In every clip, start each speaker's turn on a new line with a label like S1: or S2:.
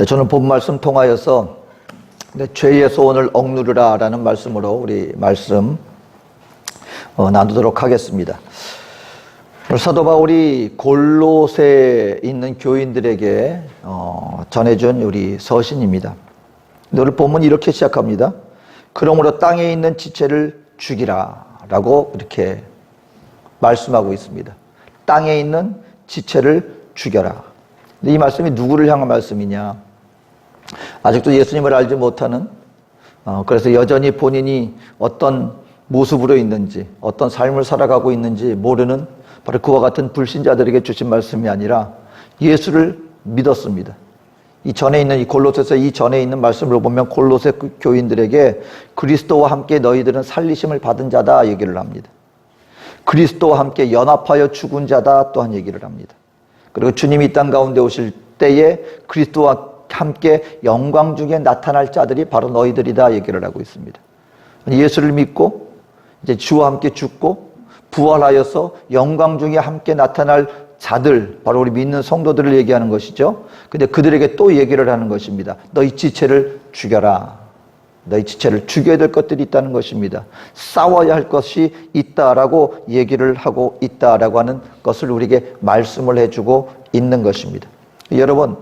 S1: 저는 본 말씀 통하여서 죄의 소원을 억누르라 라는 말씀으로 우리 말씀 나누도록 하겠습니다. 사도 바울이 골로새에 있는 교인들에게 전해준 우리 서신입니다. 오늘 본문 이렇게 시작합니다. 그러므로 땅에 있는 지체를 죽이라 라고 이렇게 말씀하고 있습니다. 땅에 있는 지체를 죽여라. 이 말씀이 누구를 향한 말씀이냐? 아직도 예수님을 알지 못하는, 그래서 여전히 본인이 어떤 모습으로 있는지, 어떤 삶을 살아가고 있는지 모르는 바로 그와 같은 불신자들에게 주신 말씀이 아니라 예수를 믿었습니다. 이 전에 있는 이 골로새서 이 전에 있는 말씀으로 보면 골로새 교인들에게 그리스도와 함께 너희들은 살리심을 받은 자다 얘기를 합니다. 그리스도와 함께 연합하여 죽은 자다 또한 얘기를 합니다. 그리고 주님이 이 땅 가운데 오실 때에 그리스도와 함께 영광 중에 나타날 자들이 바로 너희들이다 얘기를 하고 있습니다. 예수를 믿고 이제 주와 함께 죽고 부활하여서 영광 중에 함께 나타날 자들, 바로 우리 믿는 성도들을 얘기하는 것이죠. 근데 그들에게 또 얘기를 하는 것입니다. 너희 지체를 죽여라. 너희 지체를 죽여야 될 것들이 있다는 것입니다. 싸워야 할 것이 있다라고 얘기를 하고 있다라고 하는 것을 우리에게 말씀을 해주고 있는 것입니다. 여러분,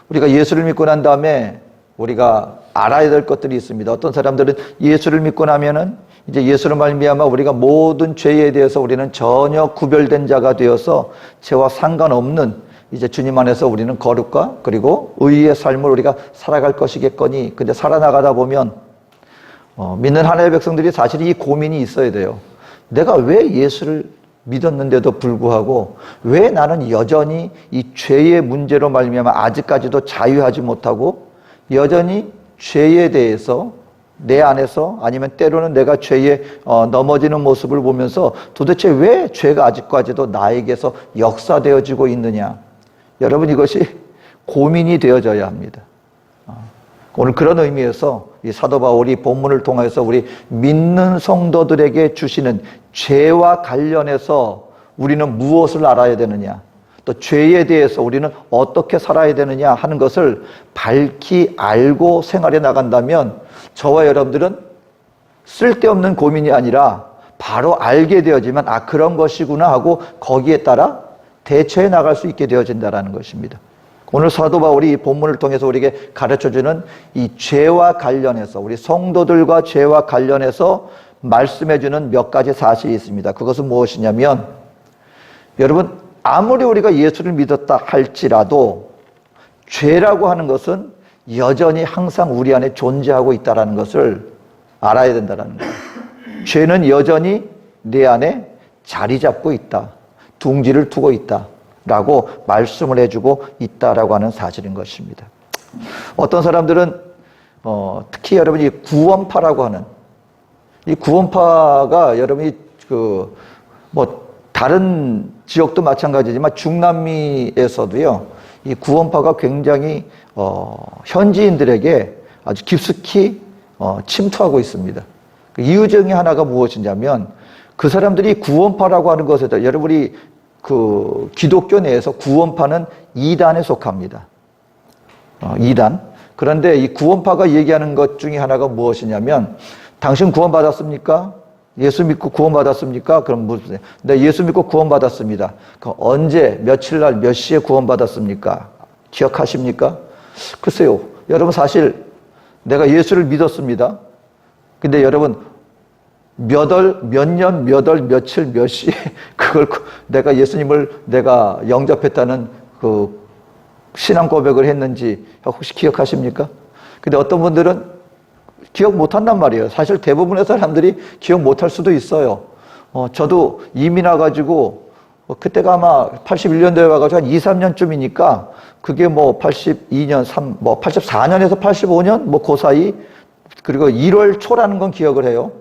S1: 우리가 예수를 믿고 난 다음에 우리가 알아야 될 것들이 있습니다. 어떤 사람들은 예수를 믿고 나면은 이제 예수를 말미암아 우리가 모든 죄에 대해서 우리는 전혀 구별된 자가 되어서 죄와 상관없는 이제 주님 안에서 우리는 거룩과 그리고 의의 삶을 우리가 살아갈 것이겠거니, 근데 살아나가다 보면 믿는 하나님의 백성들이 사실 이 고민이 있어야 돼요. 내가 왜 예수를 믿었는데도 불구하고 왜 나는 여전히 이 죄의 문제로 말미암아 아직까지도 자유하지 못하고 여전히 죄에 대해서 내 안에서 아니면 때로는 내가 죄에 넘어지는 모습을 보면서 도대체 왜 죄가 아직까지도 나에게서 역사되어지고 있느냐. 여러분, 이것이 고민이 되어져야 합니다. 오늘 그런 의미에서 이 사도 바울이 본문을 통해서 우리 믿는 성도들에게 주시는 죄와 관련해서 우리는 무엇을 알아야 되느냐, 또 죄에 대해서 우리는 어떻게 살아야 되느냐 하는 것을 밝히 알고 생활해 나간다면 저와 여러분들은 쓸데없는 고민이 아니라 바로 알게 되어지면 그런 것이구나 하고 거기에 따라 대처해 나갈 수 있게 되어진다는 것입니다. 오늘 사도 바울이 본문을 통해서 우리에게 가르쳐주는 이 죄와 관련해서, 우리 성도들과 죄와 관련해서 말씀해주는 몇 가지 사실이 있습니다. 그것은 무엇이냐면, 여러분, 아무리 우리가 예수를 믿었다 할지라도 죄라고 하는 것은 여전히 항상 우리 안에 존재하고 있다는 것을 알아야 된다는 거예요. 죄는 여전히 내 안에 자리 잡고 있다, 둥지를 두고 있다 라고 말씀을 해주고 있다라고 하는 사실인 것입니다. 어떤 사람들은 특히 여러분이 구원파라고 하는, 이 구원파가 여러분이 다른 지역도 마찬가지지만 중남미에서도요, 이 구원파가 굉장히 현지인들에게 아주 깊숙이 침투하고 있습니다. 그 이유 중에 하나가 무엇이냐면, 그 사람들이 구원파라고 하는 것에다, 여러분이 그 기독교 내에서 구원파는 2단에 속합니다. 2단. 그런데 이 구원파가 얘기하는 것 중에 하나가 무엇이냐면, 당신 구원받았습니까? 예수 믿고 구원받았습니까? 그럼 무슨, 네, 예수 믿고 구원받았습니다. 그럼 언제, 며칠 날, 몇 시에 구원받았습니까? 기억하십니까? 글쎄요, 여러분, 사실 내가 예수를 믿었습니다. 근데 여러분, 몇 년, 며칠, 몇 시에 그걸 내가 예수님을 내가 영접했다는 그 신앙 고백을 했는지 혹시 기억하십니까? 근데 어떤 분들은 기억 못한단 말이에요. 사실 대부분의 사람들이 기억 못할 수도 있어요. 저도 이민 와가지고 그때가 아마 81년도에 와가지고 한 2, 3년쯤이니까 그게 뭐 82년, 84년에서 85년 뭐 그 사이, 그리고 1월 초라는 건 기억을 해요.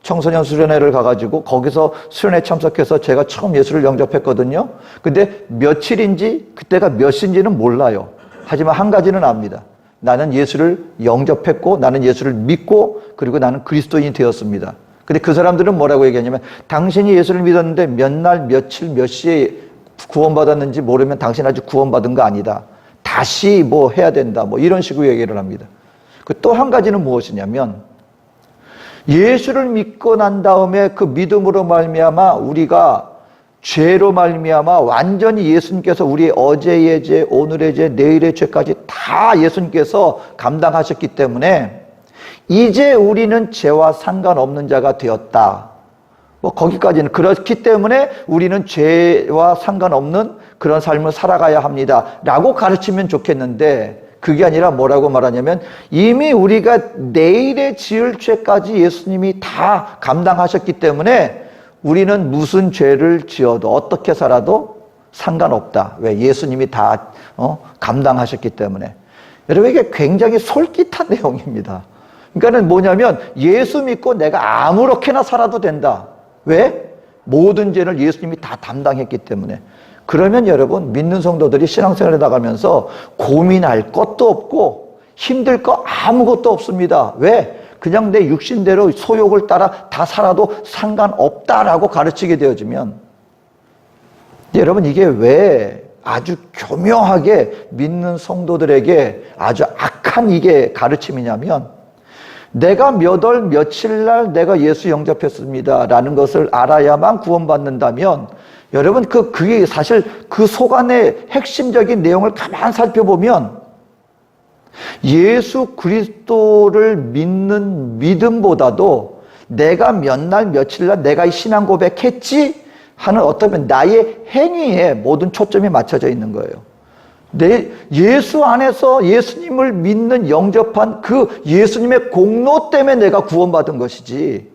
S1: 청소년 수련회를 가가지고 거기서 수련회 참석해서 제가 처음 예수를 영접했거든요. 근데 며칠인지 그때가 몇 시인지는 몰라요. 하지만 한 가지는 압니다. 나는 예수를 영접했고 나는 예수를 믿고 그리고 나는 그리스도인이 되었습니다. 근데 그 사람들은 뭐라고 얘기하냐면, 당신이 예수를 믿었는데 몇 날, 며칠, 몇 시에 구원받았는지 모르면 당신 아직 구원받은 거 아니다. 다시 뭐 해야 된다, 뭐 이런 식으로 얘기를 합니다. 그 또 한 가지는 무엇이냐면, 예수를 믿고 난 다음에 그 믿음으로 말미암아 우리가 죄로 말미암아 완전히 예수님께서 우리의 어제의 죄, 오늘의 죄, 내일의 죄까지 다 예수님께서 감당하셨기 때문에 이제 우리는 죄와 상관없는 자가 되었다. 뭐 거기까지는 그렇기 때문에 우리는 죄와 상관없는 그런 삶을 살아가야 합니다 라고 가르치면 좋겠는데, 그게 아니라 뭐라고 말하냐면, 이미 우리가 내일에 지을 죄까지 예수님이 다 감당하셨기 때문에 우리는 무슨 죄를 지어도 어떻게 살아도 상관없다. 왜? 예수님이 다 감당하셨기 때문에. 여러분, 이게 굉장히 솔깃한 내용입니다. 그러니까는 뭐냐면, 예수 믿고 내가 아무렇게나 살아도 된다. 왜? 모든 죄를 예수님이 다 담당했기 때문에. 그러면 여러분, 믿는 성도들이 신앙생활에 나가면서 고민할 것도 없고 힘들 거 아무것도 없습니다. 왜? 그냥 내 육신대로 소욕을 따라 다 살아도 상관없다라고 가르치게 되어지면, 여러분, 이게 왜 아주 교묘하게 믿는 성도들에게 아주 악한 이게 가르침이냐면, 내가 몇 월 며칠 날 내가 예수 영접했습니다 라는 것을 알아야만 구원받는다면, 여러분, 그게 사실 그 속안의 핵심적인 내용을 가만 살펴보면 예수 그리스도를 믿는 믿음보다도 내가 몇 날 며칠 날 내가 이 신앙 고백했지 하는 어떤 나의 행위에 모든 초점이 맞춰져 있는 거예요. 예수 안에서 예수님을 믿는 영접한 그 예수님의 공로 때문에 내가 구원받은 것이지,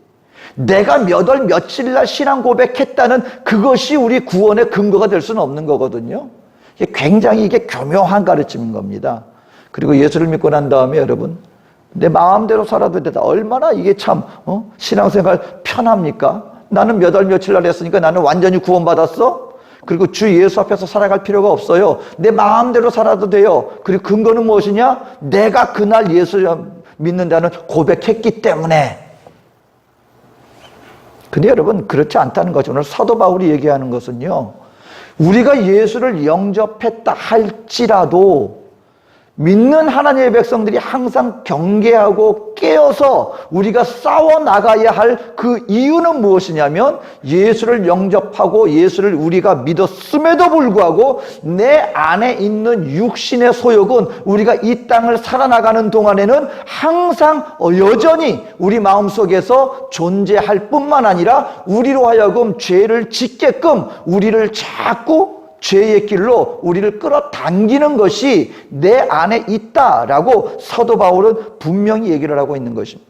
S1: 내가 몇 월 며칠 날 신앙 고백했다는 그것이 우리 구원의 근거가 될 수는 없는 거거든요. 이게 굉장히 교묘한 가르침인 겁니다. 그리고 예수를 믿고 난 다음에 여러분, 내 마음대로 살아도 되다. 얼마나 이게 참 신앙생활 편합니까? 나는 몇 월 며칠 날 했으니까 나는 완전히 구원받았어? 그리고 주 예수 앞에서 살아갈 필요가 없어요. 내 마음대로 살아도 돼요. 그리고 근거는 무엇이냐? 내가 그날 예수 믿는다는 고백했기 때문에. 근데 여러분, 그렇지 않다는 거죠. 오늘 사도 바울이 얘기하는 것은요, 우리가 예수를 영접했다 할지라도 믿는 하나님의 백성들이 항상 경계하고 깨어서 우리가 싸워나가야 할 그 이유는 무엇이냐면, 예수를 영접하고 예수를 우리가 믿었음에도 불구하고 내 안에 있는 육신의 소욕은 우리가 이 땅을 살아나가는 동안에는 항상 여전히 우리 마음속에서 존재할 뿐만 아니라 우리로 하여금 죄를 짓게끔 우리를 자꾸 죄의 길로 우리를 끌어당기는 것이 내 안에 있다라고 사도 바울은 분명히 얘기를 하고 있는 것입니다.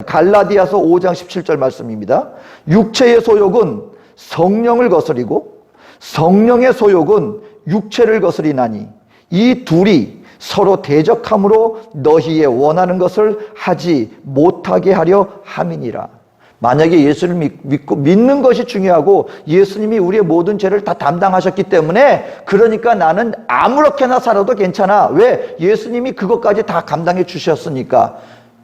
S1: 갈라디아서 5장 17절 말씀입니다. 육체의 소욕은 성령을 거스리고 성령의 소욕은 육체를 거스리나니 이 둘이 서로 대적함으로 너희의 원하는 것을 하지 못하게 하려 함이니라. 만약에 예수를 믿고 믿는 것이 중요하고 예수님이 우리의 모든 죄를 다 담당하셨기 때문에, 그러니까 나는 아무렇게나 살아도 괜찮아. 왜? 예수님이 그것까지 다 감당해 주셨으니까.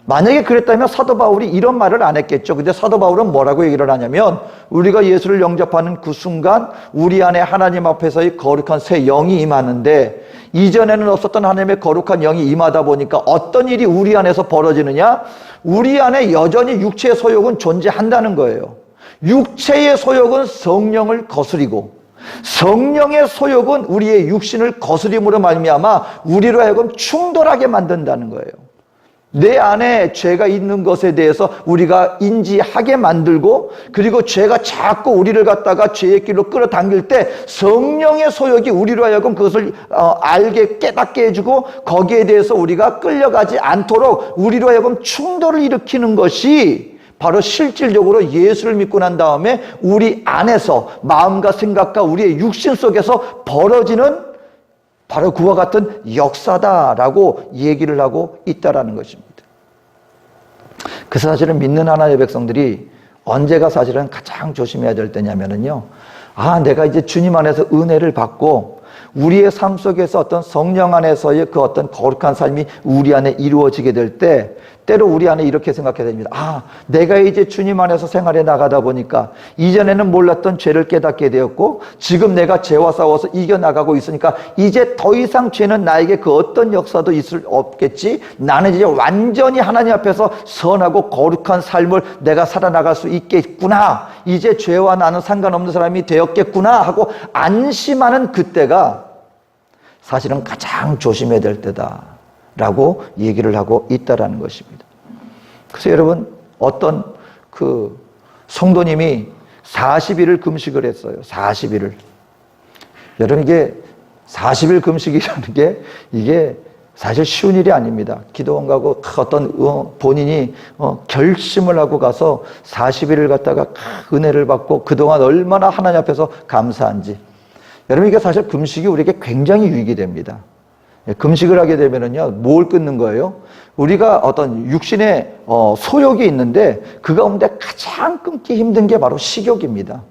S1: 만약에 그랬다면 사도 바울이 이런 말을 안 했겠죠. 근데 사도 바울은 뭐라고 얘기를 하냐면, 우리가 예수를 영접하는 그 순간 우리 안에 하나님 앞에서의 거룩한 새 영이 임하는데, 이전에는 없었던 하나님의 거룩한 영이 임하다 보니까 어떤 일이 우리 안에서 벌어지느냐? 우리 안에 여전히 육체의 소욕은 존재한다는 거예요. 육체의 소욕은 성령을 거스리고 성령의 소욕은 우리의 육신을 거스림으로 말미암아 우리로 하여금 충돌하게 만든다는 거예요. 내 안에 죄가 있는 것에 대해서 우리가 인지하게 만들고, 그리고 죄가 자꾸 우리를 갖다가 죄의 길로 끌어당길 때 성령의 소욕이 우리로 하여금 그것을 알게 깨닫게 해주고, 거기에 대해서 우리가 끌려가지 않도록 우리로 하여금 충돌을 일으키는 것이 바로 실질적으로 예수를 믿고 난 다음에 우리 안에서 마음과 생각과 우리의 육신 속에서 벌어지는 바로 그와 같은 역사다라고 얘기를 하고 있다라는 것입니다. 그 사실은 믿는 하나님의 백성들이 언제가 사실은 가장 조심해야 될 때냐면요, 내가 이제 주님 안에서 은혜를 받고 우리의 삶 속에서 어떤 성령 안에서의 그 어떤 거룩한 삶이 우리 안에 이루어지게 될 때, 때로 우리 안에 이렇게 생각해야 됩니다. 아, 내가 이제 주님 안에서 생활해 나가다 보니까 이전에는 몰랐던 죄를 깨닫게 되었고 지금 내가 죄와 싸워서 이겨나가고 있으니까 이제 더 이상 죄는 나에게 그 어떤 역사도 있을 없겠지. 나는 이제 완전히 하나님 앞에서 선하고 거룩한 삶을 내가 살아나갈 수 있겠구나. 이제 죄와 나는 상관없는 사람이 되었겠구나 하고 안심하는 그때가 사실은 가장 조심해야 될 때다 라고 얘기를 하고 있다라는 것입니다. 그래서 여러분, 어떤 그 성도님이 40일을 금식을 했어요. 40일을. 여러분, 이게 40일 금식이라는 게 이게 사실 쉬운 일이 아닙니다. 기도원 가고 어떤 본인이 결심을 하고 가서 40일을 갖다가 은혜를 받고 그동안 얼마나 하나님 앞에서 감사한지. 여러분, 이게 사실 금식이 우리에게 굉장히 유익이 됩니다. 금식을 하게 되면은요, 뭘 끊는 거예요? 우리가 어떤 육신의 소욕이 있는데 그 가운데 가장 끊기 힘든 게 바로 식욕입니다.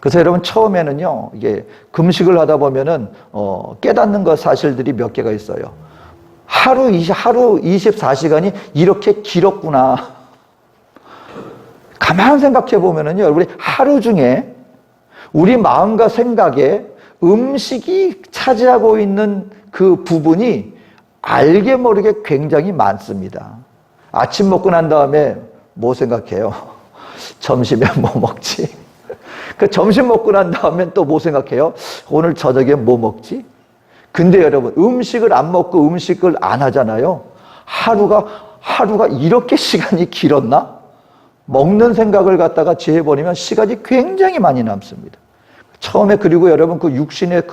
S1: 그래서 여러분, 처음에는요, 이게 금식을 하다 보면은 깨닫는 것 사실들이 몇 개가 있어요. 하루 24시간이 이렇게 길었구나. 가만 생각해 보면은요, 우리 하루 중에 우리 마음과 생각에 음식이 차지하고 있는 그 부분이 알게 모르게 굉장히 많습니다. 아침 먹고 난 다음에 뭐 생각해요? 점심에 뭐 먹지? 그 점심 먹고 난 다음에 또 뭐 생각해요? 오늘 저녁에 뭐 먹지? 근데 여러분, 음식을 안 먹고 음식을 안 하잖아요. 하루가 이렇게 시간이 길었나? 먹는 생각을 갖다가 재해버리면 시간이 굉장히 많이 남습니다. 처음에, 그리고 여러분, 그 육신의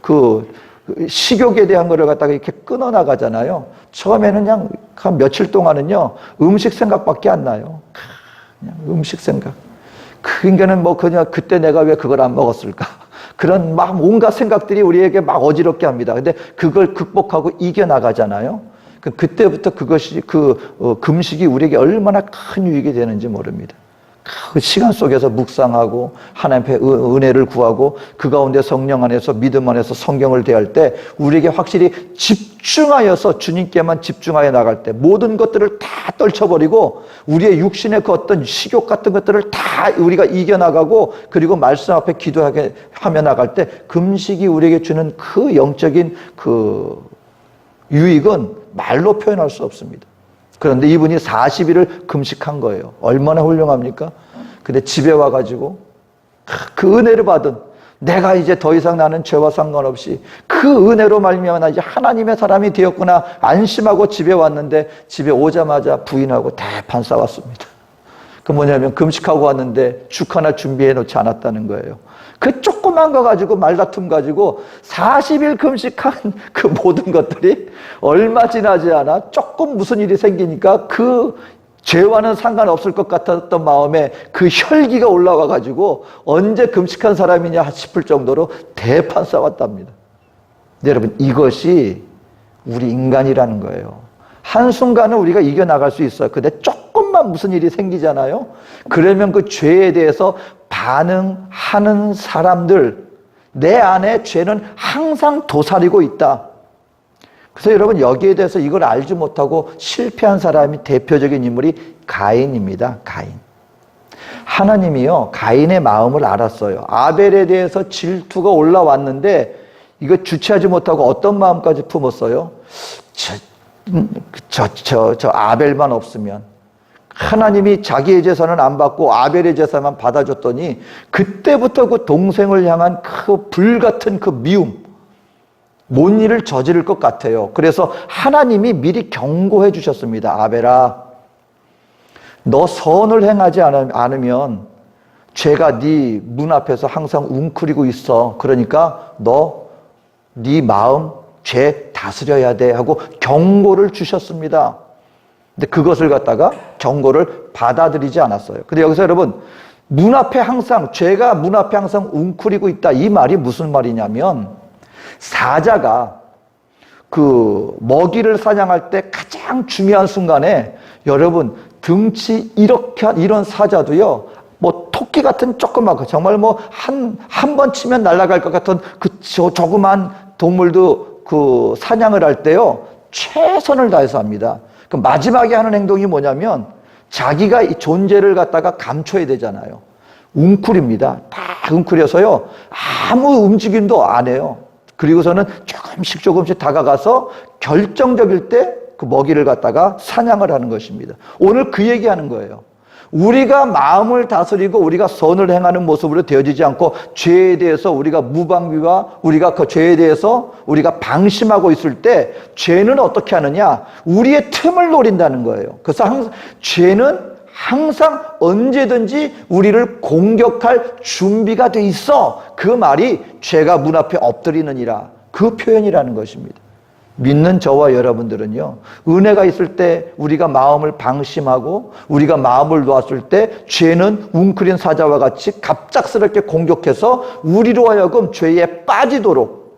S1: 그 식욕에 대한 거를 갖다가 이렇게 끊어나가잖아요. 처음에는 그냥 한 며칠 동안은요, 음식 생각밖에 안 나요. 그냥 음식 생각. 그러니까는 뭐 그냥 그때 내가 왜 그걸 안 먹었을까? 그런 막 온갖 생각들이 우리에게 막 어지럽게 합니다. 근데 그걸 극복하고 이겨나가잖아요. 그때부터 그것이 금식이 우리에게 얼마나 큰 유익이 되는지 모릅니다. 그 시간 속에서 묵상하고 하나님의 은혜를 구하고 그 가운데 성령 안에서 믿음 안에서 성경을 대할 때 우리에게 확실히 집중하여서 주님께만 집중하여 나갈 때 모든 것들을 다 떨쳐버리고 우리의 육신의 그 어떤 식욕 같은 것들을 다 우리가 이겨나가고 그리고 말씀 앞에 기도하게 하며 나갈 때 금식이 우리에게 주는 그 영적인 그 유익은 말로 표현할 수 없습니다. 그런데 이분이 40일을 금식한 거예요. 얼마나 훌륭합니까? 근데 집에 와가지고 그 은혜를 받은, 내가 이제 더 이상 나는 죄와 상관없이 그 은혜로 말미암아 나 이제 하나님의 사람이 되었구나 안심하고 집에 왔는데 집에 오자마자 부인하고 대판 싸웠습니다. 그 뭐냐면 금식하고 왔는데 죽 하나 준비해 놓지 않았다는 거예요. 그 조그만 거 가지고 말다툼 가지고 40일 금식한 그 모든 것들이 얼마 지나지 않아 조금 무슨 일이 생기니까 그 죄와는 상관없을 것 같았던 마음에 그 혈기가 올라와 가지고 언제 금식한 사람이냐 싶을 정도로 대판 싸웠답니다. 여러분, 이것이 우리 인간이라는 거예요. 한순간은 우리가 이겨나갈 수 있어요. 근데 조금만 무슨 일이 생기잖아요. 그러면 그 죄에 대해서 반응하는 사람들, 내 안에 죄는 항상 도사리고 있다. 그래서 여러분, 여기에 대해서 이걸 알지 못하고 실패한 사람이 대표적인 인물이 가인입니다. 가인. 하나님이요, 가인의 마음을 알았어요. 아벨에 대해서 질투가 올라왔는데 이거 주체하지 못하고 어떤 마음까지 품었어요? 저 아벨만 없으면, 하나님이 자기의 재산은 안 받고 아벨의 재산만 받아줬더니 그때부터 그 동생을 향한 그 불같은 그 미움, 뭔 일을 저지를 것 같아요. 그래서 하나님이 미리 경고해 주셨습니다. 아벨아, 너 선을 행하지 않으면 죄가 네 문 앞에서 항상 웅크리고 있어. 그러니까 너 네 마음 죄 다스려야 돼 하고 경고를 주셨습니다. 근데 그것을 갖다가 경고를 받아들이지 않았어요. 근데 여기서 여러분, 문 앞에 항상, 죄가 문 앞에 항상 웅크리고 있다. 이 말이 무슨 말이냐면, 사자가 그 먹이를 사냥할 때 가장 중요한 순간에 여러분, 등치 이렇게 이런 사자도요, 뭐 토끼 같은 조그만 거, 정말 뭐 한 번 치면 날아갈 것 같은 그 조그만 동물도 그 사냥을 할 때요, 최선을 다해서 합니다. 그 마지막에 하는 행동이 뭐냐면 자기가 이 존재를 갖다가 감춰야 되잖아요. 웅크립니다. 딱 웅크려서요. 아무 움직임도 안 해요. 그리고서는 조금씩 다가가서 결정적일 때 그 먹이를 갖다가 사냥을 하는 것입니다. 오늘 그 얘기하는 거예요. 우리가 마음을 다스리고 우리가 선을 행하는 모습으로 되어지지 않고 죄에 대해서 우리가 무방비와 우리가 그 죄에 대해서 우리가 방심하고 있을 때 죄는 어떻게 하느냐? 우리의 틈을 노린다는 거예요. 그래서 죄는 항상 언제든지 우리를 공격할 준비가 돼 있어. 그 말이 죄가 문 앞에 엎드리느니라. 그 표현이라는 것입니다. 믿는 저와 여러분들은요, 은혜가 있을 때 우리가 마음을 방심하고 우리가 마음을 놓았을 때 죄는 웅크린 사자와 같이 갑작스럽게 공격해서 우리로 하여금 죄에 빠지도록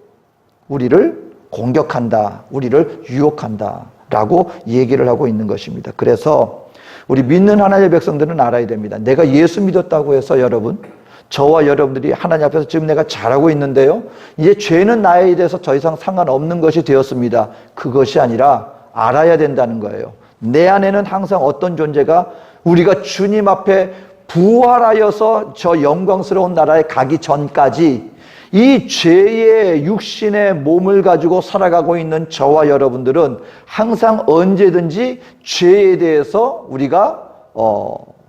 S1: 우리를 공격한다, 우리를 유혹한다 라고 얘기를 하고 있는 것입니다. 그래서 우리 믿는 하나님의 백성들은 알아야 됩니다. 내가 예수 믿었다고 해서 여러분, 저와 여러분들이 하나님 앞에서 지금 내가 잘하고 있는데요, 이제 죄는 나에 대해서 더 이상 상관없는 것이 되었습니다. 그것이 아니라 알아야 된다는 거예요. 내 안에는 항상 어떤 존재가 우리가 주님 앞에 부활하여서 저 영광스러운 나라에 가기 전까지 이 죄의 육신의 몸을 가지고 살아가고 있는 저와 여러분들은 항상 언제든지 죄에 대해서 우리가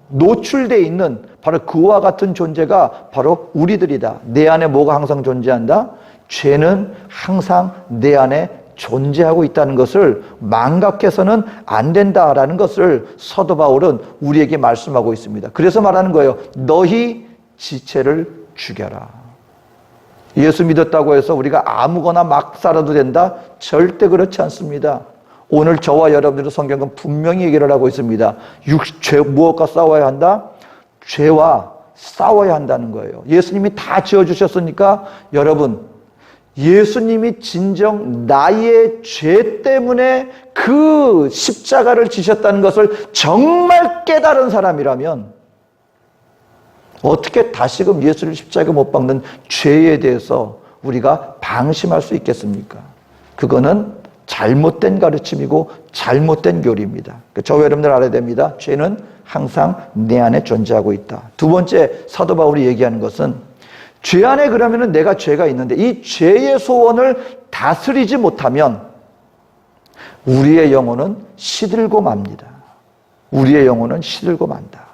S1: 노출되어 있는 바로 그와 같은 존재가 바로 우리들이다. 내 안에 뭐가 항상 존재한다? 죄는 항상 내 안에 존재하고 있다는 것을 망각해서는 안 된다라는 것을 사도 바울은 우리에게 말씀하고 있습니다. 그래서 말하는 거예요. 너희 지체를 죽여라. 예수 믿었다고 해서 우리가 아무거나 막 살아도 된다? 절대 그렇지 않습니다. 오늘 저와 여러분들의 성경은 분명히 얘기를 하고 있습니다. 죄 무엇과 싸워야 한다? 죄와 싸워야 한다는 거예요. 예수님이 다 지어주셨으니까 여러분, 예수님이 진정 나의 죄 때문에 그 십자가를 지셨다는 것을 정말 깨달은 사람이라면 어떻게 다시금 예수를 십자가에 못 박는 죄에 대해서 우리가 방심할 수 있겠습니까? 그거는 잘못된 가르침이고 잘못된 교리입니다. 저와 여러분들 알아야 됩니다. 죄는 항상 내 안에 존재하고 있다. 두 번째 사도 바울이 얘기하는 것은 죄 안에 그러면은 내가 죄가 있는데 이 죄의 소원을 다스리지 못하면 우리의 영혼은 시들고 맙니다. 우리의 영혼은 시들고 만다.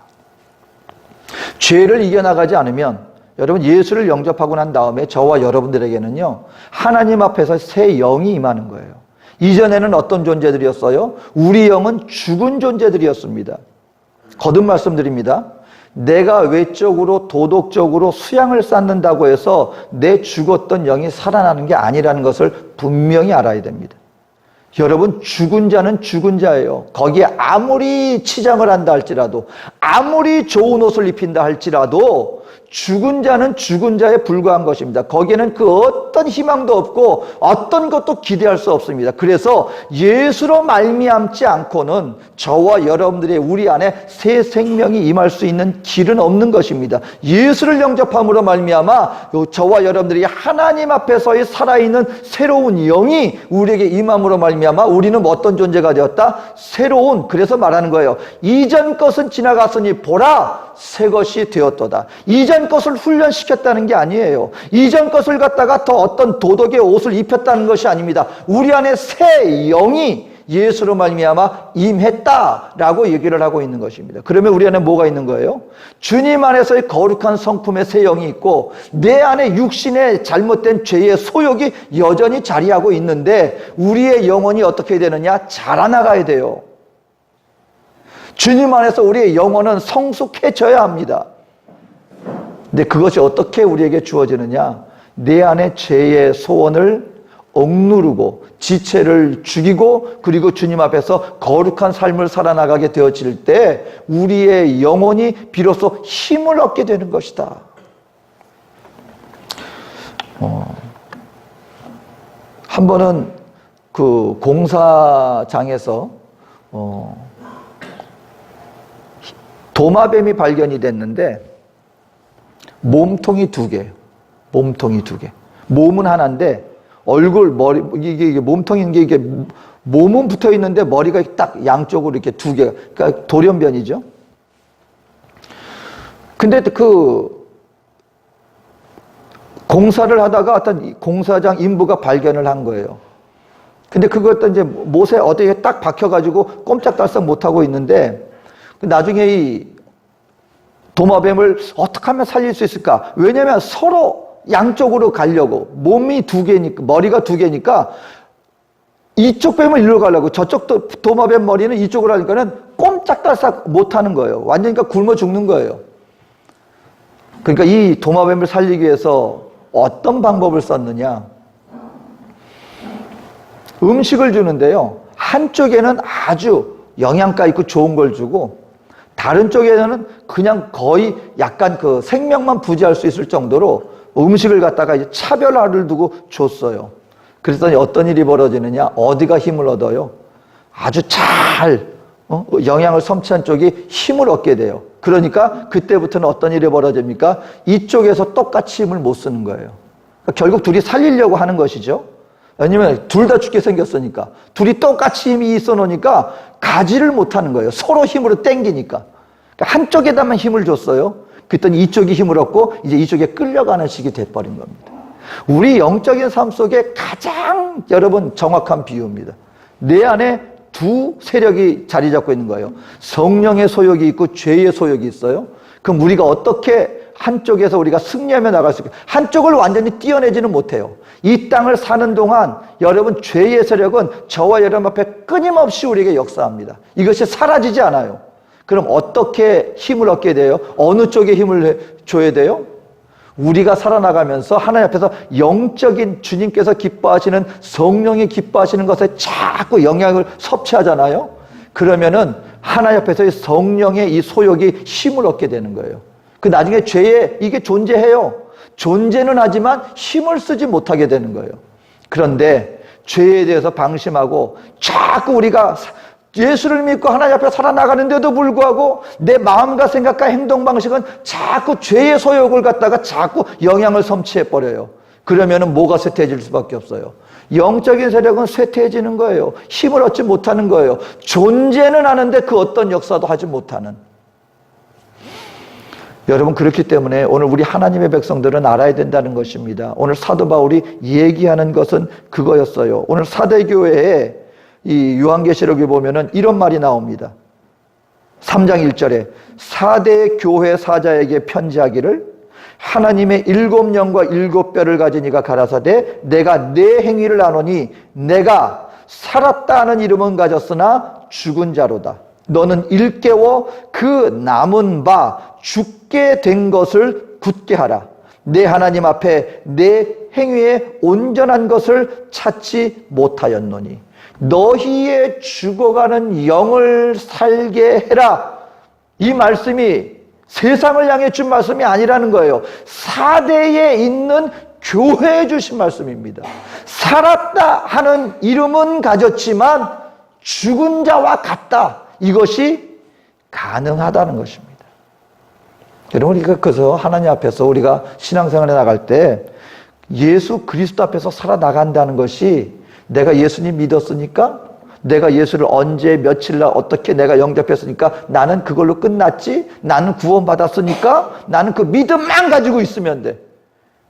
S1: 죄를 이겨나가지 않으면 여러분 예수를 영접하고 난 다음에 저와 여러분들에게는요 하나님 앞에서 새 영이 임하는 거예요. 이전에는 어떤 존재들이었어요? 우리 영은 죽은 존재들이었습니다. 거듭 말씀드립니다. 내가 외적으로 도덕적으로 수양을 쌓는다고 해서 내 죽었던 영이 살아나는 게 아니라는 것을 분명히 알아야 됩니다. 여러분, 죽은 자는 죽은 자예요. 거기에 아무리 치장을 한다 할지라도, 아무리 좋은 옷을 입힌다 할지라도 죽은 자는 죽은 자에 불과한 것입니다. 거기에는 그 어떤 희망도 없고 어떤 것도 기대할 수 없습니다. 그래서 예수로 말미암지 않고는 저와 여러분들의 우리 안에 새 생명이 임할 수 있는 길은 없는 것입니다. 예수를 영접함으로 말미암아 저와 여러분들이 하나님 앞에서의 살아있는 새로운 영이 우리에게 임함으로 말미암아 우리는 어떤 존재가 되었다? 새로운, 그래서 말하는 거예요. 이전 것은 지나갔으니 보라 새 것이 되었도다. 이전 것을 훈련시켰다는 게 아니에요. 이전 것을 갖다가 더 어떤 도덕의 옷을 입혔다는 것이 아닙니다. 우리 안에 새 영이 예수로 말미암아 임했다라고 얘기를 하고 있는 것입니다. 그러면 우리 안에 뭐가 있는 거예요? 주님 안에서의 거룩한 성품의 새 영이 있고 내 안에 육신의 잘못된 죄의 소욕이 여전히 자리하고 있는데 우리의 영혼이 어떻게 되느냐? 자라나가야 돼요. 주님 안에서 우리의 영혼은 성숙해져야 합니다. 근데 그것이 어떻게 우리에게 주어지느냐? 내 안에 죄의 소원을 억누르고 지체를 죽이고 그리고 주님 앞에서 거룩한 삶을 살아나가게 되어질 때 우리의 영혼이 비로소 힘을 얻게 되는 것이다. 한 번은 그 공사장에서 도마뱀이 발견이 됐는데 몸통이 두 개. 몸은 하나인데 얼굴, 머리, 이게 몸통인 게 이게 몸은 붙어 있는데 머리가 딱 양쪽으로 이렇게 두 개가, 그러니까 돌연변이죠. 근데 그 공사를 하다가 어떤 공사장 인부가 발견을 한 거예요. 근데 그것도 이제 못에 어디에 딱 박혀가지고 꼼짝달싹 못하고 있는데 나중에 이 도마뱀을 어떻게 하면 살릴 수 있을까? 왜냐면 서로 양쪽으로 가려고 몸이 두 개니까 머리가 두 개니까 이쪽 뱀을 이리로 가려고 저쪽 도마뱀 머리는 이쪽으로 하니까는 꼼짝달싹 못하는 거예요. 완전히 그러니까 굶어 죽는 거예요. 그러니까 이 도마뱀을 살리기 위해서 어떤 방법을 썼느냐? 음식을 주는데요. 한쪽에는 아주 영양가 있고 좋은 걸 주고 다른 쪽에는 그냥 거의 약간 그 생명만 부지할 수 있을 정도로 음식을 갖다가 이제 차별화를 두고 줬어요. 그랬더니 어떤 일이 벌어지느냐? 어디가 힘을 얻어요? 아주 잘 영양을 섭취한 쪽이 힘을 얻게 돼요. 그러니까 그때부터는 어떤 일이 벌어집니까? 이쪽에서 똑같이 힘을 못 쓰는 거예요. 그러니까 결국 둘이 살리려고 하는 것이죠. 왜냐면 둘 다 죽게 생겼으니까. 둘이 똑같이 힘이 있어 놓으니까 가지를 못하는 거예요. 서로 힘으로 땡기니까. 그러니까 한쪽에다만 힘을 줬어요. 그랬더니 이쪽이 힘을 얻고 이제 이쪽에 끌려가는 식이 돼버린 겁니다. 우리 영적인 삶 속에 가장 여러분 정확한 비유입니다. 내 안에 두 세력이 자리 잡고 있는 거예요. 성령의 소욕이 있고 죄의 소욕이 있어요. 그럼 우리가 어떻게 한쪽에서 우리가 승리하며 나갈 수 있을까? 한쪽을 완전히 띄어내지는 못해요. 이 땅을 사는 동안 여러분 죄의 세력은 저와 여러분 앞에 끊임없이 우리에게 역사합니다. 이것이 사라지지 않아요. 그럼 어떻게 힘을 얻게 돼요? 어느 쪽에 힘을 줘야 돼요? 우리가 살아나가면서 하나님 앞에서 영적인 주님께서 기뻐하시는 성령이 기뻐하시는 것에 자꾸 영향을 섭취하잖아요. 그러면은 하나님 앞에서 성령의 이 소욕이 힘을 얻게 되는 거예요. 그 나중에 죄에 이게 존재해요. 존재는 하지만 힘을 쓰지 못하게 되는 거예요. 그런데 죄에 대해서 방심하고 자꾸 우리가 예수를 믿고 하나님 앞에 살아나가는데도 불구하고 내 마음과 생각과 행동 방식은 자꾸 죄의 소욕을 갖다가 자꾸 영향을 섭취해버려요. 그러면은 뭐가 쇠퇴해질 수밖에 없어요. 영적인 세력은 쇠퇴해지는 거예요. 힘을 얻지 못하는 거예요. 존재는 하는데 그 어떤 역사도 하지 못하는. 여러분 그렇기 때문에 오늘 우리 하나님의 백성들은 알아야 된다는 것입니다. 오늘 사도 바울이 얘기하는 것은 그거였어요. 오늘 사대교회에 이 요한계시록에 보면은 이런 말이 나옵니다. 3장 1절에 사대 교회 사자에게 편지하기를 하나님의 7영과 7뼈를 가진 이가 가라사대 내가 내 행위를 아노니 내가 살았다 하는 이름은 가졌으나 죽은 자로다. 너는 일깨워 그 남은 바 죽게 된 것을 굳게 하라. 내 하나님 앞에 내 행위에 온전한 것을 찾지 못하였노니 너희의 죽어가는 영을 살게 해라. 이 말씀이 세상을 향해 준 말씀이 아니라는 거예요. 사대에 있는 교회에 주신 말씀입니다. 살았다 하는 이름은 가졌지만 죽은 자와 같다. 이것이 가능하다는 것입니다. 여러분 우리가 그래서 하나님 앞에서 우리가 신앙생활에 나갈 때 예수 그리스도 앞에서 살아나간다는 것이 내가 예수님 믿었으니까 내가 예수를 언제 며칠날 어떻게 내가 영접했으니까 나는 그걸로 끝났지. 나는 구원받았으니까 나는 그 믿음만 가지고 있으면 돼.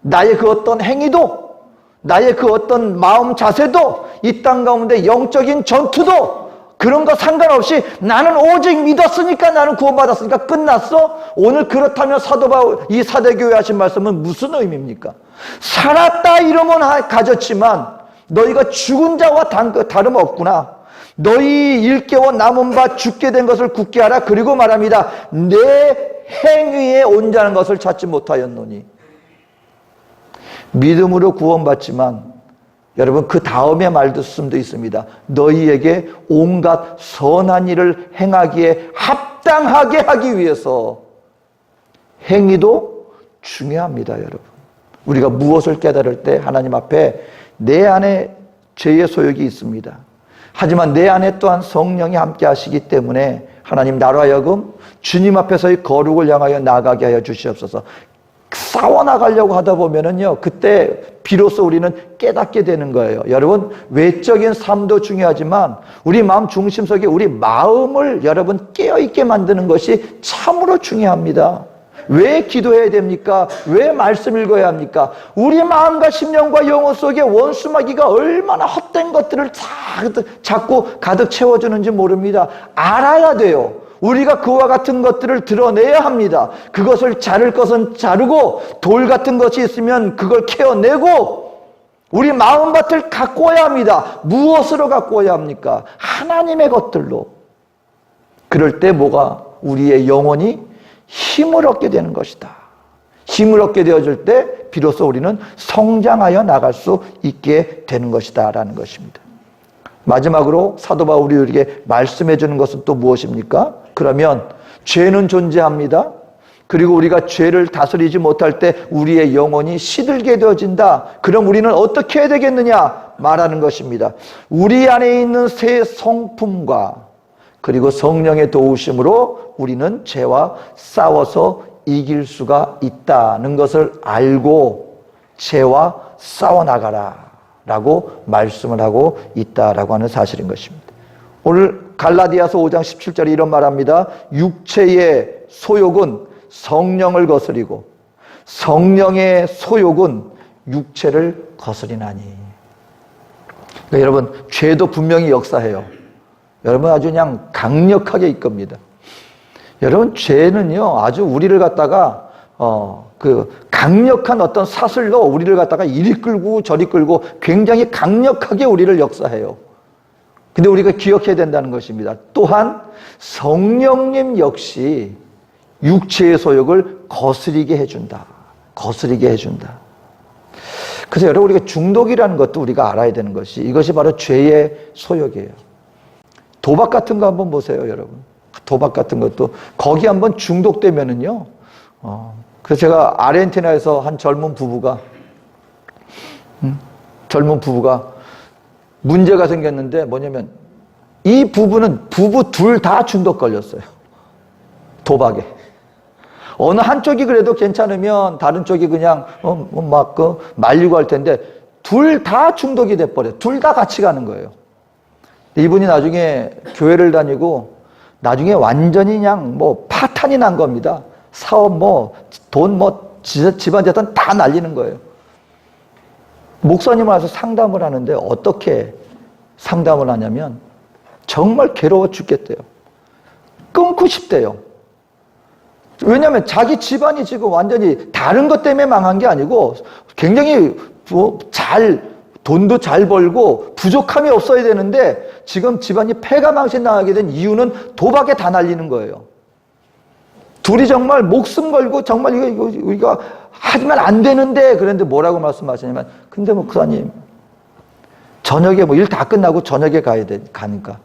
S1: 나의 그 어떤 행위도 나의 그 어떤 마음 자세도 이 땅 가운데 영적인 전투도 그런 거 상관없이 나는 오직 믿었으니까 나는 구원받았으니까 끝났어? 오늘 그렇다면 사도 바울 이 사대교회 하신 말씀은 무슨 의미입니까? 살았다 이름은 가졌지만 너희가 죽은 자와 다름없구나. 너희 일깨워 남은 바 죽게 된 것을 굳게 하라. 그리고 말합니다. 내 행위에 온전한 것을 찾지 못하였노니. 믿음으로 구원받지만 여러분 그 다음에 말씀도 있습니다. 너희에게 온갖 선한 일을 행하기에 합당하게 하기 위해서 행위도 중요합니다. 여러분 우리가 무엇을 깨달을 때 하나님 앞에 내 안에 죄의 소욕이 있습니다. 하지만 내 안에 또한 성령이 함께 하시기 때문에 하나님 나로 하여금 주님 앞에서의 거룩을 향하여 나아가게 하여 주시옵소서. 싸워나가려고 하다 보면은요, 그때 비로소 우리는 깨닫게 되는 거예요. 여러분, 외적인 삶도 중요하지만 우리 마음 중심 속에 우리 마음을 여러분 깨어있게 만드는 것이 참으로 중요합니다. 왜 기도해야 됩니까? 왜 말씀 읽어야 합니까? 우리 마음과 심령과 영혼 속에 원수마귀가 얼마나 헛된 것들을 자꾸 가득 채워주는지 모릅니다. 알아야 돼요. 우리가 그와 같은 것들을 드러내야 합니다. 그것을 자를 것은 자르고 돌 같은 것이 있으면 그걸 케어내고 우리 마음밭을 가꾸어야 합니다. 무엇으로 가꾸어야 합니까? 하나님의 것들로. 그럴 때 뭐가 우리의 영혼이 힘을 얻게 되는 것이다. 힘을 얻게 되어질 때 비로소 우리는 성장하여 나갈 수 있게 되는 것이다 라는 것입니다. 마지막으로 사도 바울이 우리에게 말씀해 주는 것은 또 무엇입니까? 그러면 죄는 존재합니다. 그리고 우리가 죄를 다스리지 못할 때 우리의 영혼이 시들게 되어진다. 그럼 우리는 어떻게 해야 되겠느냐? 말하는 것입니다. 우리 안에 있는 새 성품과 그리고 성령의 도우심으로 우리는 죄와 싸워서 이길 수가 있다는 것을 알고 죄와 싸워나가라 라고 말씀을 하고 있다라고 하는 사실인 것입니다. 오늘 갈라디아서 5장 17절에 이런 말합니다. 육체의 소욕은 성령을 거스리고 성령의 소욕은 육체를 거스리나니. 그러니까 여러분, 죄도 분명히 역사해요. 여러분, 아주 그냥 강력하게 이끕니다. 여러분, 죄는요, 아주 우리를 갖다가, 강력한 어떤 사슬로 우리를 갖다가 이리 끌고 저리 끌고 굉장히 강력하게 우리를 역사해요. 근데 우리가 기억해야 된다는 것입니다. 또한 성령님 역시 육체의 소욕을 거스리게 해준다. 거스리게 해준다. 그래서 여러분, 우리가 중독이라는 것도 우리가 알아야 되는 것이 이것이 바로 죄의 소욕이에요. 도박 같은 거 한번 보세요, 여러분. 도박 같은 것도 거기 한번 중독되면은요. 그래서 제가 아르헨티나에서 한 젊은 부부가 문제가 생겼는데 뭐냐면 이 부부는 부부 둘 다 중독 걸렸어요. 도박에. 어느 한쪽이 그래도 괜찮으면 다른 쪽이 그냥 말리고 할 텐데 둘 다 중독이 돼버려요. 둘 다 같이 가는 거예요. 이분이 나중에 교회를 다니고 나중에 완전히 그냥 파탄이 난 겁니다. 사업 돈 집안 재산 다 날리는 거예요. 목사님 와서 상담을 하는데 어떻게 상담을 하냐면 정말 괴로워 죽겠대요. 끊고 싶대요. 왜냐하면 자기 집안이 지금 완전히 다른 것 때문에 망한 게 아니고 굉장히 돈도 잘 벌고 부족함이 없어야 되는데 지금 집안이 패가망신 당하게 된 이유는 도박에 다 날리는 거예요. 둘이 정말 목숨 걸고 정말 이거 우리가 하지만 안 되는데 그런데 뭐라고 말씀하시냐면 근데 목사님 저녁에 일 다 끝나고 저녁에 가니까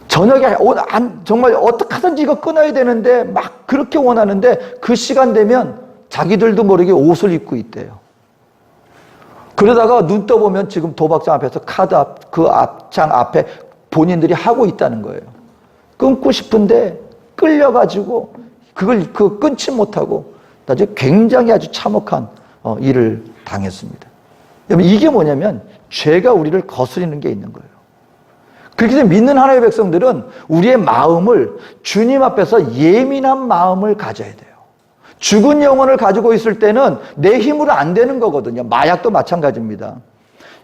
S1: 저녁에 정말 어떻게 하든지 이거 끊어야 되는데 막 그렇게 원하는데 그 시간 되면 자기들도 모르게 옷을 입고 있대요. 그러다가 눈 떠보면 지금 도박장 앞에서 그 앞장 앞에 본인들이 하고 있다는 거예요. 끊고 싶은데 끌려가지고 그걸 끊지 못하고 나중에 굉장히 아주 참혹한 일을 당했습니다. 이게 뭐냐면 죄가 우리를 거스리는 게 있는 거예요. 그렇기 때문에 믿는 하나님의 백성들은 우리의 마음을 주님 앞에서 예민한 마음을 가져야 돼요. 죽은 영혼을 가지고 있을 때는 내 힘으로 안 되는 거거든요. 마약도 마찬가지입니다.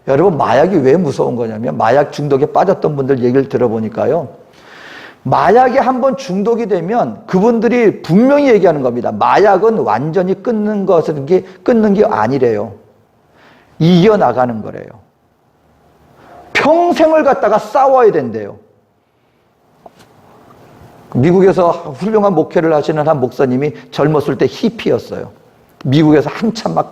S1: 여러분, 마약이 왜 무서운 거냐면 마약 중독에 빠졌던 분들 얘기를 들어보니까요. 마약에 한번 중독이 되면 그분들이 분명히 얘기하는 겁니다. 마약은 완전히 끊는 게 아니래요. 이겨나가는 거래요. 평생을 갖다가 싸워야 된대요. 미국에서 훌륭한 목회를 하시는 한 목사님이 젊었을 때 히피였어요. 미국에서 한참 막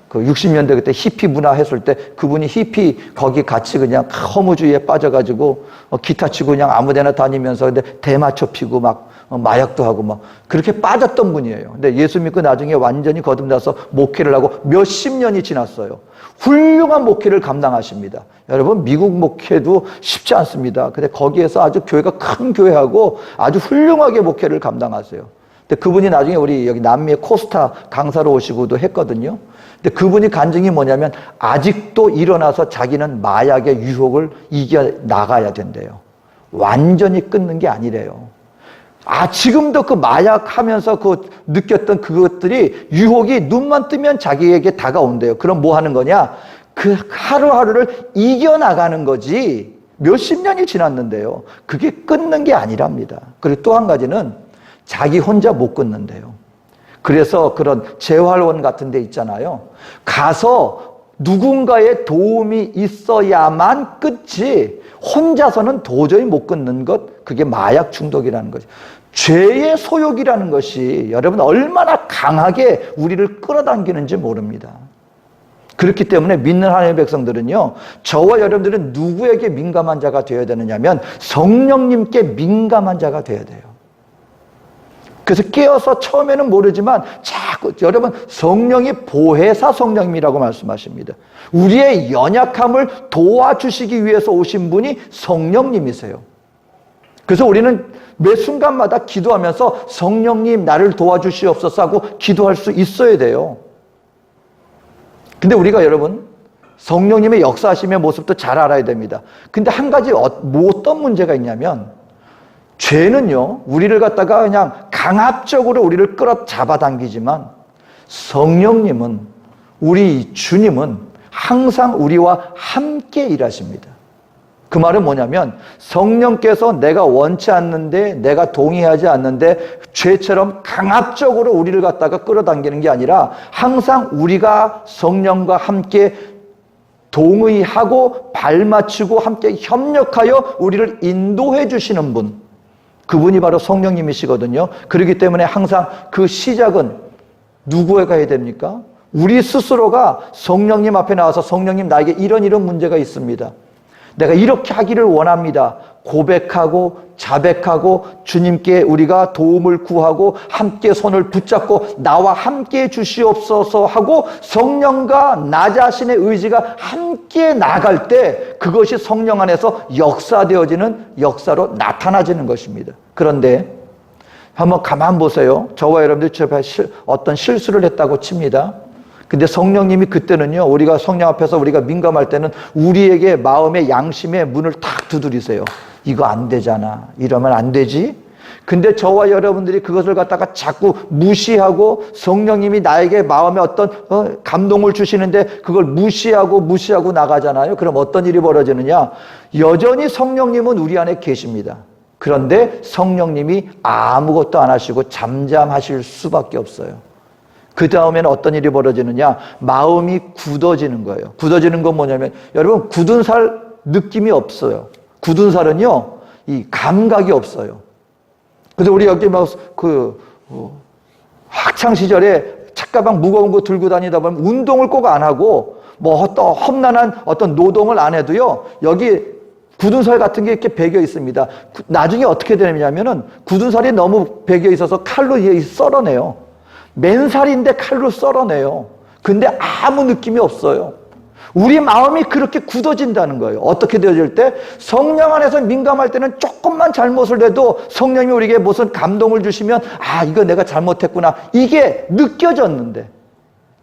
S1: 60년대 그때 히피 문화 했을 때 그분이 히피 거기 같이 그냥 허무주의에 빠져가지고 기타 치고 그냥 아무데나 다니면서 근데 대마초 피고 막 마약도 하고 막 그렇게 빠졌던 분이에요. 근데 예수 믿고 나중에 완전히 거듭나서 목회를 하고 몇십 년이 지났어요. 훌륭한 목회를 감당하십니다. 여러분, 미국 목회도 쉽지 않습니다. 근데 거기에서 아주 교회가 큰 교회하고 아주 훌륭하게 목회를 감당하세요. 근데 그분이 나중에 우리 여기 남미의 코스타 강사로 오시고도 했거든요. 근데 그분이 간증이 뭐냐면 아직도 일어나서 자기는 마약의 유혹을 이겨나가야 된대요. 완전히 끊는 게 아니래요. 지금도 그 마약 하면서 그 느꼈던 그것들이 유혹이 눈만 뜨면 자기에게 다가온대요. 그럼 뭐 하는 거냐? 그 하루하루를 이겨나가는 거지. 몇십 년이 지났는데요. 그게 끊는 게 아니랍니다. 그리고 또 한 가지는 자기 혼자 못 끊는데요. 그래서 그런 재활원 같은 데 있잖아요. 가서 누군가의 도움이 있어야만 끊지 혼자서는 도저히 못 끊는 것, 그게 마약 중독이라는 거죠. 죄의 소욕이라는 것이 여러분 얼마나 강하게 우리를 끌어당기는지 모릅니다. 그렇기 때문에 믿는 하나님의 백성들은요, 저와 여러분들은 누구에게 민감한 자가 되어야 되느냐면 성령님께 민감한 자가 되어야 돼요. 그래서 깨어서 처음에는 모르지만 자꾸 여러분 성령이 보혜사 성령님이라고 말씀하십니다. 우리의 연약함을 도와주시기 위해서 오신 분이 성령님이세요. 그래서 우리는 매 순간마다 기도하면서 성령님 나를 도와주시옵소서 하고 기도할 수 있어야 돼요. 근데 우리가 여러분 성령님의 역사하심의 모습도 잘 알아야 됩니다. 근데 한 가지 어떤 문제가 있냐면 죄는요, 우리를 갖다가 그냥 강압적으로 우리를 끌어 잡아당기지만 성령님은, 우리 주님은 항상 우리와 함께 일하십니다. 그 말은 뭐냐면 성령께서 내가 원치 않는데, 내가 동의하지 않는데 죄처럼 강압적으로 우리를 갖다가 끌어당기는 게 아니라 항상 우리가 성령과 함께 동의하고 발맞추고 함께 협력하여 우리를 인도해 주시는 분, 그분이 바로 성령님이시거든요. 그렇기 때문에 항상 그 시작은 누구에게 해야 됩니까? 우리 스스로가 성령님 앞에 나와서 성령님 나에게 이런 문제가 있습니다. 내가 이렇게 하기를 원합니다. 고백하고 자백하고 주님께 우리가 도움을 구하고 함께 손을 붙잡고 나와 함께 주시옵소서 하고 성령과 나 자신의 의지가 함께 나갈 때 그것이 성령 안에서 역사되어지는 역사로 나타나지는 것입니다. 그런데 한번 가만 보세요. 저와 여러분들 어떤 실수를 했다고 칩니다. 근데 성령님이 그때는요, 우리가 성령 앞에서 우리가 민감할 때는 우리에게 마음의 양심의 문을 탁 두드리세요. 이거 안 되잖아. 이러면 안 되지. 근데 저와 여러분들이 그것을 갖다가 자꾸 무시하고 성령님이 나에게 마음에 어떤 감동을 주시는데 그걸 무시하고 나가잖아요. 그럼 어떤 일이 벌어지느냐? 여전히 성령님은 우리 안에 계십니다. 그런데 성령님이 아무것도 안 하시고 잠잠하실 수밖에 없어요. 그 다음에는 어떤 일이 벌어지느냐? 마음이 굳어지는 거예요. 굳어지는 건 뭐냐면 여러분 굳은 살 느낌이 없어요. 굳은 살은요, 이 감각이 없어요. 그래서 우리 여기 학창 시절에 책가방 무거운 거 들고 다니다 보면 운동을 꼭 안 하고 뭐 어떤 험난한 어떤 노동을 안 해도요, 여기 굳은 살 같은 게 이렇게 배겨 있습니다. 나중에 어떻게 되냐면은 굳은 살이 너무 배겨 있어서 칼로 썰어내요. 맨살인데 칼로 썰어내요. 근데 아무 느낌이 없어요. 우리 마음이 그렇게 굳어진다는 거예요. 어떻게 되어질 때? 성령 안에서 민감할 때는 조금만 잘못을 해도 성령이 우리에게 무슨 감동을 주시면 이거 내가 잘못했구나. 이게 느껴졌는데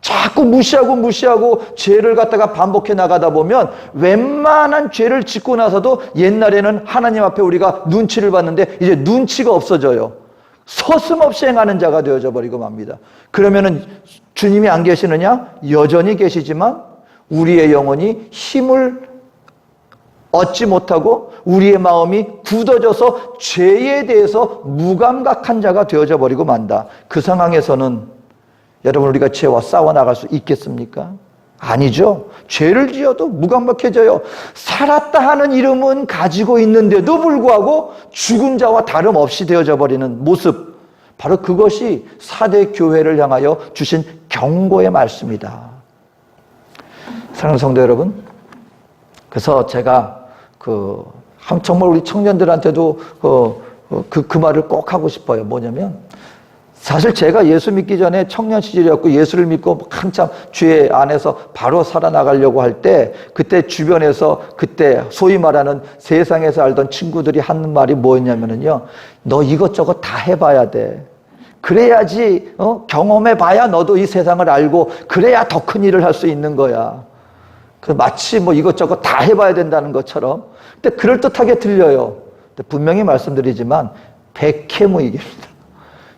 S1: 자꾸 무시하고 죄를 갖다가 반복해 나가다 보면 웬만한 죄를 짓고 나서도 옛날에는 하나님 앞에 우리가 눈치를 봤는데 이제 눈치가 없어져요. 서슴없이 행하는 자가 되어져 버리고 맙니다. 그러면은 주님이 안 계시느냐? 여전히 계시지만 우리의 영혼이 힘을 얻지 못하고 우리의 마음이 굳어져서 죄에 대해서 무감각한 자가 되어져 버리고 만다. 그 상황에서는 여러분 우리가 죄와 싸워 나갈 수 있겠습니까? 아니죠. 죄를 지어도 무감각해져요. 살았다 하는 이름은 가지고 있는데도 불구하고 죽은 자와 다름없이 되어져 버리는 모습, 바로 그것이 사대 교회를 향하여 주신 경고의 말씀이다. 사랑하는 성도 여러분, 그래서 제가 정말 우리 청년들한테도 그 말을 꼭 하고 싶어요. 뭐냐면 사실 제가 예수 믿기 전에 청년 시절이었고 예수를 믿고 한참 죄 안에서 바로 살아나가려고 할 때 그때 주변에서 그때 소위 말하는 세상에서 알던 친구들이 하는 말이 뭐였냐면요, 너 이것저것 다 해봐야 돼. 그래야지 경험해봐야 너도 이 세상을 알고 그래야 더 큰 일을 할 수 있는 거야. 그 마치 뭐 이것저것 다 해봐야 된다는 것처럼. 근데 그럴듯하게 들려요. 근데 분명히 말씀드리지만 백해무익입니다.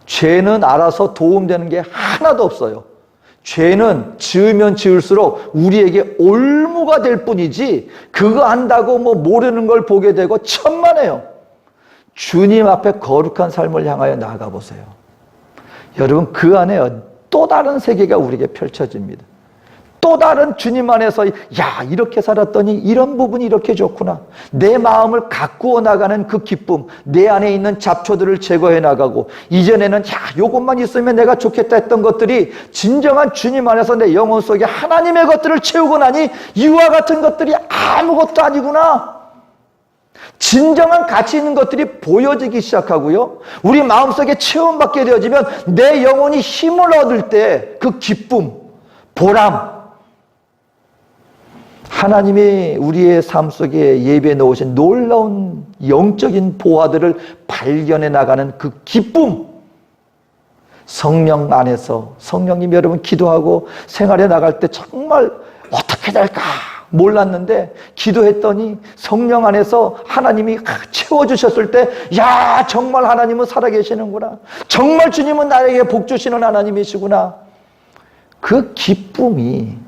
S1: 죄는 알아서 도움되는 게 하나도 없어요. 죄는 지으면 지을수록 우리에게 올무가 될 뿐이지 그거 안다고 뭐 모르는 걸 보게 되고 천만에요. 주님 앞에 거룩한 삶을 향하여 나아가 보세요. 여러분 그 안에 또 다른 세계가 우리에게 펼쳐집니다. 또 다른 주님 안에서 야 이렇게 살았더니 이런 부분이 이렇게 좋구나. 내 마음을 가꾸어 나가는 그 기쁨, 내 안에 있는 잡초들을 제거해 나가고 이전에는 야 요것만 있으면 내가 좋겠다 했던 것들이 진정한 주님 안에서 내 영혼 속에 하나님의 것들을 채우고 나니 이와 같은 것들이 아무것도 아니구나. 진정한 가치 있는 것들이 보여지기 시작하고요. 우리 마음속에 체험받게 되어지면 내 영혼이 힘을 얻을 때 그 기쁨, 보람, 하나님이 우리의 삶 속에 예배해 놓으신 놀라운 영적인 보화들을 발견해 나가는 그 기쁨, 성령 안에서 성령님 여러분 기도하고 생활해 나갈 때 정말 어떻게 될까 몰랐는데 기도했더니 성령 안에서 하나님이 채워주셨을 때 야 정말 하나님은 살아계시는구나. 정말 주님은 나에게 복 주시는 하나님이시구나. 그 기쁨이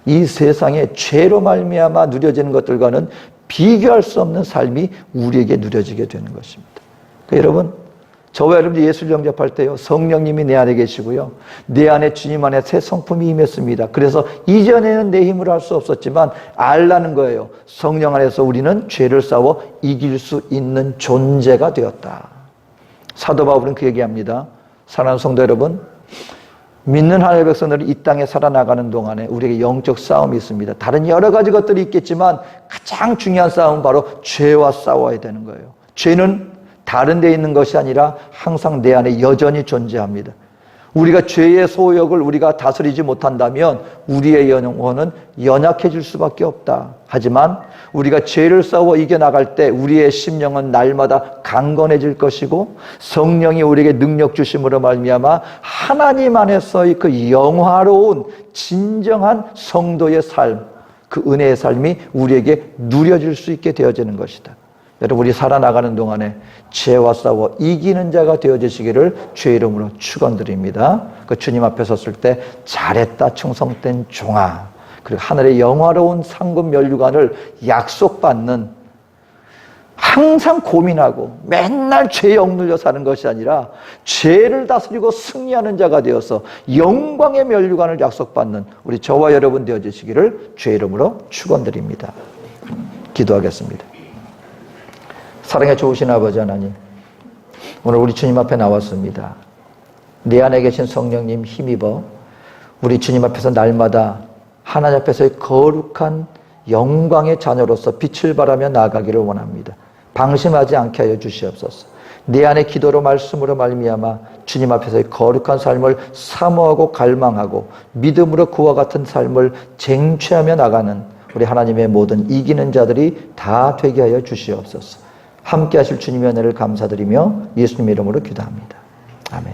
S1: 이 세상의 죄로 말미암아 누려지는 것들과는 비교할 수 없는 삶이 우리에게 누려지게 되는 것입니다. 그러니까 여러분 저와 여러분들 예수를 영접할 때요 성령님이 내 안에 계시고요 내 안에 주님 안에 새 성품이 임했습니다. 그래서 이전에는 내 힘으로 할 수 없었지만 알라는 거예요. 성령 안에서 우리는 죄를 싸워 이길 수 있는 존재가 되었다. 사도 바울은 그 얘기합니다. 사랑하는 성도 여러분, 믿는 하나님의 백성들이 이 땅에 살아나가는 동안에 우리에게 영적 싸움이 있습니다. 다른 여러 가지 것들이 있겠지만 가장 중요한 싸움은 바로 죄와 싸워야 되는 거예요. 죄는 다른 데 있는 것이 아니라 항상 내 안에 여전히 존재합니다. 우리가 죄의 소욕을 우리가 다스리지 못한다면 우리의 영혼은 연약해질 수밖에 없다. 하지만 우리가 죄를 싸워 이겨나갈 때 우리의 심령은 날마다 강건해질 것이고 성령이 우리에게 능력 주심으로 말미암아 하나님 안에서의 그 영화로운 진정한 성도의 삶, 그 은혜의 삶이 우리에게 누려질 수 있게 되어지는 것이다. 여러분 우리 살아나가는 동안에 죄와 싸워 이기는 자가 되어지시기를 주의 이름으로 축원드립니다. 그 주님 앞에 섰을 때 잘했다 충성된 종아, 그리고 하늘의 영화로운 상급 면류관을 약속받는, 항상 고민하고 맨날 죄에 억눌려 사는 것이 아니라 죄를 다스리고 승리하는 자가 되어서 영광의 면류관을 약속받는 우리 저와 여러분 되어지시기를 주의 이름으로 축원드립니다. 기도하겠습니다. 사랑에 좋으신 아버지 하나님, 오늘 우리 주님 앞에 나왔습니다. 내 안에 계신 성령님 힘입어 우리 주님 앞에서 날마다 하나님 앞에서의 거룩한 영광의 자녀로서 빛을 발하며 나아가기를 원합니다. 방심하지 않게 하여 주시옵소서. 내 안에 기도로 말씀으로 말미암아 주님 앞에서의 거룩한 삶을 사모하고 갈망하고 믿음으로 그와 같은 삶을 쟁취하며 나가는 우리 하나님의 모든 이기는 자들이 다 되게 하여 주시옵소서. 함께 하실 주님의 은혜를 감사드리며 예수님 이름으로 기도합니다. 아멘.